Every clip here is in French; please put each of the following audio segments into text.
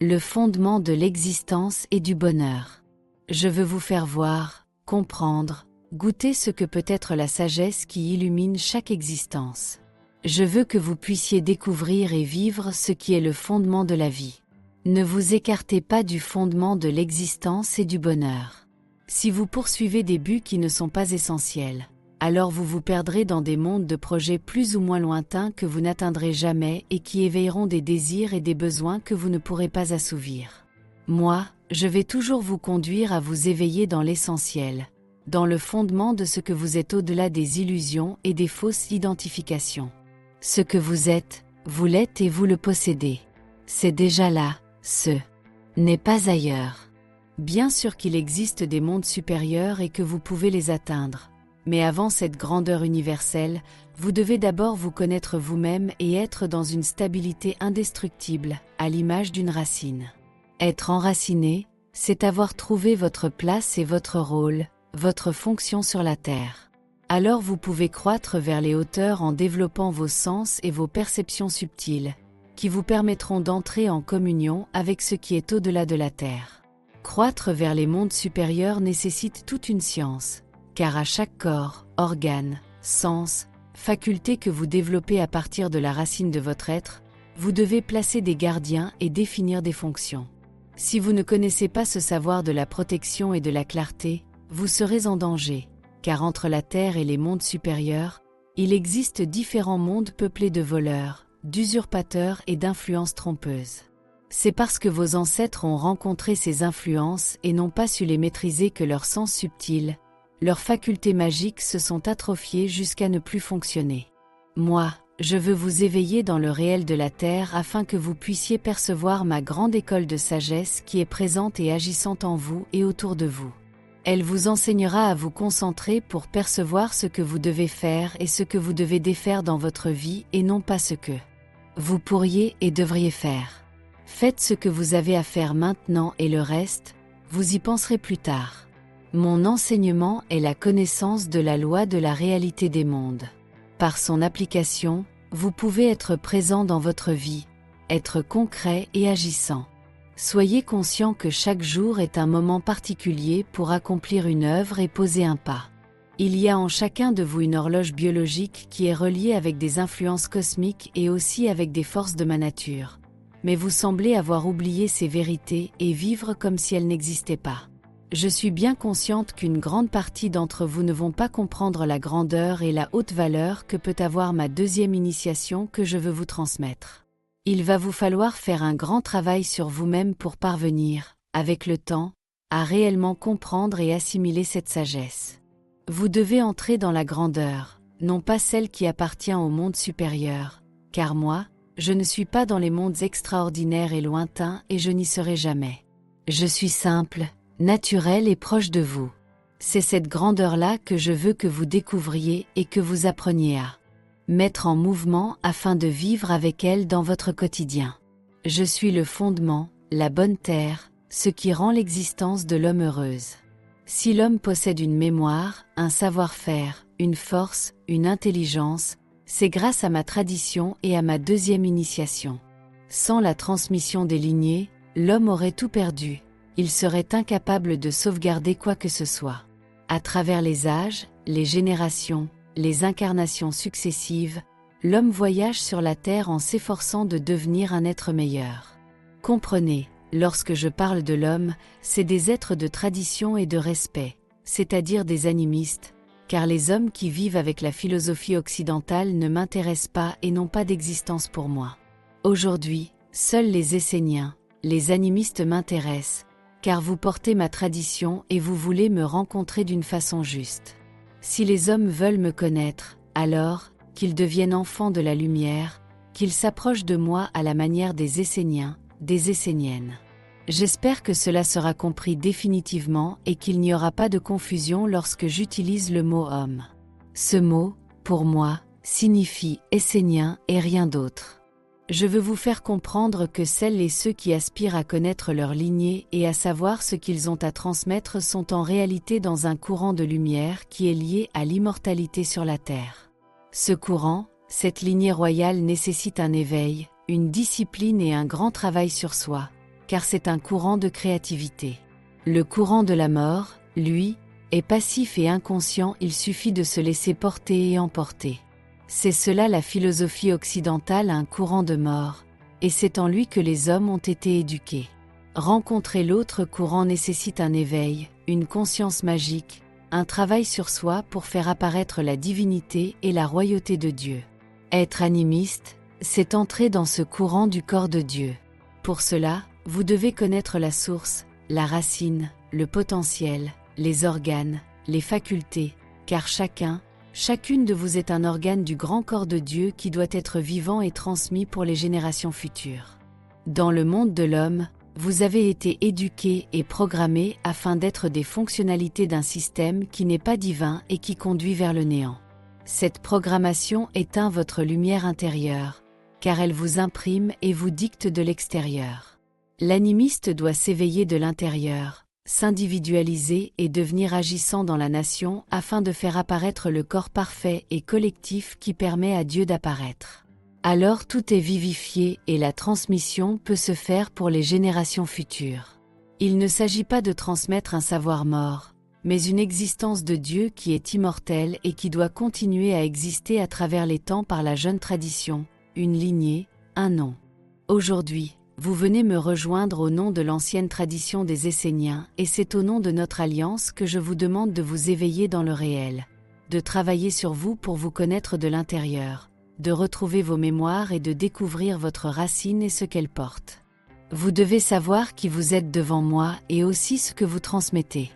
le fondement de l'existence et du bonheur. Je veux vous faire voir, comprendre, goûter ce que peut être la sagesse qui illumine chaque existence. Je veux que vous puissiez découvrir et vivre ce qui est le fondement de la vie. Ne vous écartez pas du fondement de l'existence et du bonheur. Si vous poursuivez des buts qui ne sont pas essentiels, alors vous vous perdrez dans des mondes de projets plus ou moins lointains que vous n'atteindrez jamais et qui éveilleront des désirs et des besoins que vous ne pourrez pas assouvir. Moi, je vais toujours vous conduire à vous éveiller dans l'essentiel, dans le fondement de ce que vous êtes au-delà des illusions et des fausses identifications. Ce que vous êtes, vous l'êtes et vous le possédez. C'est déjà là, ce n'est pas ailleurs. Bien sûr qu'il existe des mondes supérieurs et que vous pouvez les atteindre. Mais avant cette grandeur universelle, vous devez d'abord vous connaître vous-même et être dans une stabilité indestructible, à l'image d'une racine. Être enraciné, c'est avoir trouvé votre place et votre rôle, votre fonction sur la Terre. Alors vous pouvez croître vers les hauteurs en développant vos sens et vos perceptions subtiles, qui vous permettront d'entrer en communion avec ce qui est au-delà de la Terre. Croître vers les mondes supérieurs nécessite toute une science, car à chaque corps, organe, sens, faculté que vous développez à partir de la racine de votre être, vous devez placer des gardiens et définir des fonctions. Si vous ne connaissez pas ce savoir de la protection et de la clarté, vous serez en danger, car entre la Terre et les mondes supérieurs, il existe différents mondes peuplés de voleurs, d'usurpateurs et d'influences trompeuses. C'est parce que vos ancêtres ont rencontré ces influences et n'ont pas su les maîtriser que leurs sens subtils, leurs facultés magiques se sont atrophiées jusqu'à ne plus fonctionner. Moi, je veux vous éveiller dans le réel de la Terre afin que vous puissiez percevoir ma grande école de sagesse qui est présente et agissante en vous et autour de vous. Elle vous enseignera à vous concentrer pour percevoir ce que vous devez faire et ce que vous devez défaire dans votre vie et non pas ce que vous pourriez et devriez faire. Faites ce que vous avez à faire maintenant et le reste, vous y penserez plus tard. Mon enseignement est la connaissance de la loi de la réalité des mondes. Par son application, vous pouvez être présent dans votre vie, être concret et agissant. Soyez conscient que chaque jour est un moment particulier pour accomplir une œuvre et poser un pas. Il y a en chacun de vous une horloge biologique qui est reliée avec des influences cosmiques et aussi avec des forces de ma nature. Mais vous semblez avoir oublié ces vérités et vivre comme si elles n'existaient pas. Je suis bien consciente qu'une grande partie d'entre vous ne vont pas comprendre la grandeur et la haute valeur que peut avoir ma deuxième initiation que je veux vous transmettre. Il va vous falloir faire un grand travail sur vous-même pour parvenir, avec le temps, à réellement comprendre et assimiler cette sagesse. Vous devez entrer dans la grandeur, non pas celle qui appartient au monde supérieur, car moi, je ne suis pas dans les mondes extraordinaires et lointains et je n'y serai jamais. Je suis simple, naturel et proche de vous. C'est cette grandeur-là que je veux que vous découvriez et que vous appreniez à mettre en mouvement afin de vivre avec elle dans votre quotidien. Je suis le fondement, la bonne terre, ce qui rend l'existence de l'homme heureuse. Si l'homme possède une mémoire, un savoir-faire, une force, une intelligence, c'est grâce à ma tradition et à ma deuxième initiation. Sans la transmission des lignées, l'homme aurait tout perdu. Il serait incapable de sauvegarder quoi que ce soit. À travers les âges, les générations, les incarnations successives, l'homme voyage sur la terre en s'efforçant de devenir un être meilleur. Comprenez, lorsque je parle de l'homme, c'est des êtres de tradition et de respect, c'est-à-dire des animistes, car les hommes qui vivent avec la philosophie occidentale ne m'intéressent pas et n'ont pas d'existence pour moi. Aujourd'hui, seuls les Esséniens, les animistes m'intéressent, car vous portez ma tradition et vous voulez me rencontrer d'une façon juste. Si les hommes veulent me connaître, alors, qu'ils deviennent enfants de la lumière, qu'ils s'approchent de moi à la manière des Esséniens, des Esséniennes. J'espère que cela sera compris définitivement et qu'il n'y aura pas de confusion lorsque j'utilise le mot homme. Ce mot, pour moi, signifie Essénien et rien d'autre. Je veux vous faire comprendre que celles et ceux qui aspirent à connaître leur lignée et à savoir ce qu'ils ont à transmettre sont en réalité dans un courant de lumière qui est lié à l'immortalité sur la terre. Ce courant, cette lignée royale nécessite un éveil, une discipline et un grand travail sur soi, car c'est un courant de créativité. Le courant de la mort, lui, est passif et inconscient, il suffit de se laisser porter et emporter. C'est cela la philosophie occidentale, un courant de mort, et c'est en lui que les hommes ont été éduqués. Rencontrer l'autre courant nécessite un éveil, une conscience magique, un travail sur soi pour faire apparaître la divinité et la royauté de Dieu. Être animiste, c'est entrer dans ce courant du corps de Dieu. Pour cela, vous devez connaître la source, la racine, le potentiel, les organes, les facultés, car chacune de vous est un organe du grand corps de Dieu qui doit être vivant et transmis pour les générations futures. Dans le monde de l'homme, vous avez été éduqués et programmés afin d'être des fonctionnalités d'un système qui n'est pas divin et qui conduit vers le néant. Cette programmation éteint votre lumière intérieure, car elle vous imprime et vous dicte de l'extérieur. L'animiste doit s'éveiller de l'intérieur, s'individualiser et devenir agissant dans la nation afin de faire apparaître le corps parfait et collectif qui permet à Dieu d'apparaître. Alors tout est vivifié et la transmission peut se faire pour les générations futures. Il ne s'agit pas de transmettre un savoir mort, mais une existence de Dieu qui est immortelle et qui doit continuer à exister à travers les temps par la jeune tradition, une lignée, un nom. Aujourd'hui, vous venez me rejoindre au nom de l'ancienne tradition des Esséniens et c'est au nom de notre alliance que je vous demande de vous éveiller dans le réel, de travailler sur vous pour vous connaître de l'intérieur, de retrouver vos mémoires et de découvrir votre racine et ce qu'elle porte. Vous devez savoir qui vous êtes devant moi et aussi ce que vous transmettez.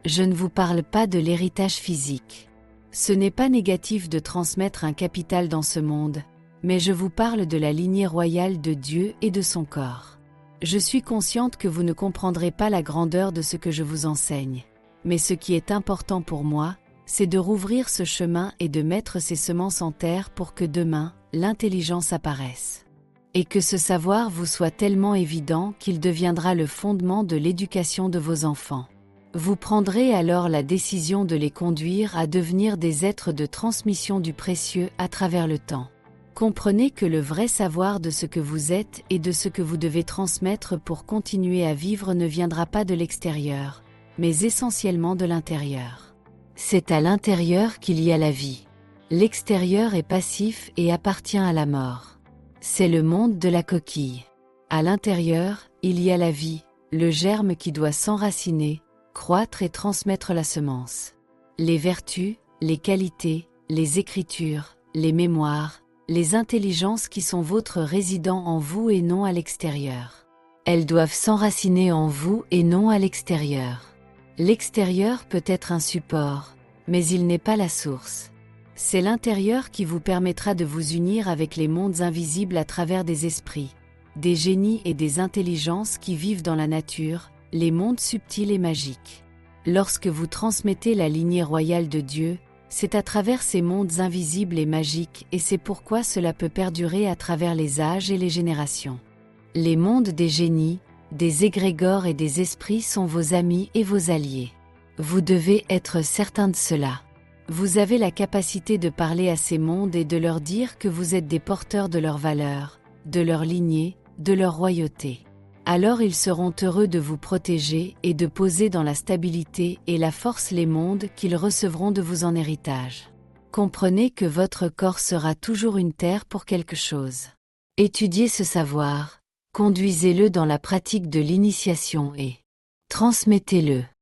Je ne vous parle pas de l'héritage physique. Ce n'est pas négatif de transmettre un capital dans ce monde, mais je vous parle de la lignée royale de Dieu et de son corps. Je suis consciente que vous ne comprendrez pas la grandeur de ce que je vous enseigne, mais ce qui est important pour moi, c'est de rouvrir ce chemin et de mettre ces semences en terre pour que demain, l'intelligence apparaisse. Et que ce savoir vous soit tellement évident qu'il deviendra le fondement de l'éducation de vos enfants. Vous prendrez alors la décision de les conduire à devenir des êtres de transmission du précieux à travers le temps. Comprenez que le vrai savoir de ce que vous êtes et de ce que vous devez transmettre pour continuer à vivre ne viendra pas de l'extérieur, mais essentiellement de l'intérieur. C'est à l'intérieur qu'il y a la vie. L'extérieur est passif et appartient à la mort. C'est le monde de la coquille. À l'intérieur, il y a la vie, le germe qui doit s'enraciner, croître et transmettre la semence. Les vertus, les qualités, les écritures, les mémoires, les intelligences qui sont votre résident en vous et non à l'extérieur. Elles doivent s'enraciner en vous et non à l'extérieur. L'extérieur peut être un support, mais il n'est pas la source. C'est l'intérieur qui vous permettra de vous unir avec les mondes invisibles à travers des esprits, des génies et des intelligences qui vivent dans la nature, les mondes subtils et magiques. Lorsque vous transmettez la lignée royale de Dieu, c'est à travers ces mondes invisibles et magiques et c'est pourquoi cela peut perdurer à travers les âges et les générations. Les mondes des génies, des égrégores et des esprits sont vos amis et vos alliés. Vous devez être certain de cela. Vous avez la capacité de parler à ces mondes et de leur dire que vous êtes des porteurs de leurs valeurs, de leur lignée, de leur royauté. Alors ils seront heureux de vous protéger et de poser dans la stabilité et la force les mondes qu'ils recevront de vous en héritage. Comprenez que votre corps sera toujours une terre pour quelque chose. Étudiez ce savoir, conduisez-le dans la pratique de l'initiation et transmettez-le.